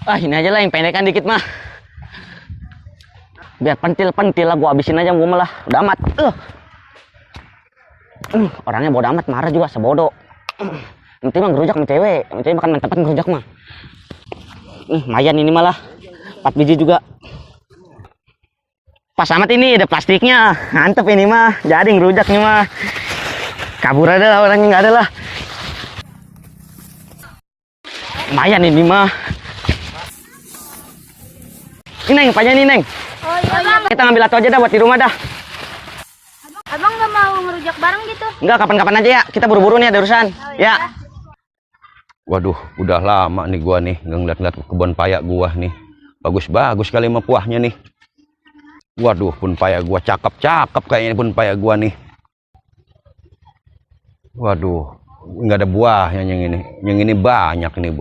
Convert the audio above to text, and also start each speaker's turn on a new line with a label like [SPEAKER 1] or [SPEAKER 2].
[SPEAKER 1] Ah, ini aja lah yang pendekan dikit mah. Biar pentil lah, gua habisin aja gua malah. Udah amat. Orangnya bodo amat, marah juga sebodoh. Nanti mah ngerujak sama cewek makan mantepan ngerujak mah. Lumayan ini malah 4 biji juga. Pas amat ini ada plastiknya, mantep ini mah. Jadi ngerujak nih mah. Kabur ada lah, orangnya nggak ada lah. Lumayan ini mah. Ini Neng, apanya nih Neng?
[SPEAKER 2] Oh iya bang.
[SPEAKER 1] Kita ngambil atau aja dah buat di rumah dah.
[SPEAKER 2] Abang nggak mau ngerujak bareng gitu?
[SPEAKER 1] Enggak, kapan-kapan aja ya. Kita buru-buru nih ada urusan.
[SPEAKER 2] Oh,
[SPEAKER 1] ya.
[SPEAKER 3] Waduh, udah lama nih gua nih ngeliat-ngeliat kebun payak gua nih. Bagus kali mah buahnya nih. Waduh, pun payak gua cakep kayaknya pun payak gua nih. Waduh, nggak ada buahnya yang ini. Yang ini banyak nih buah.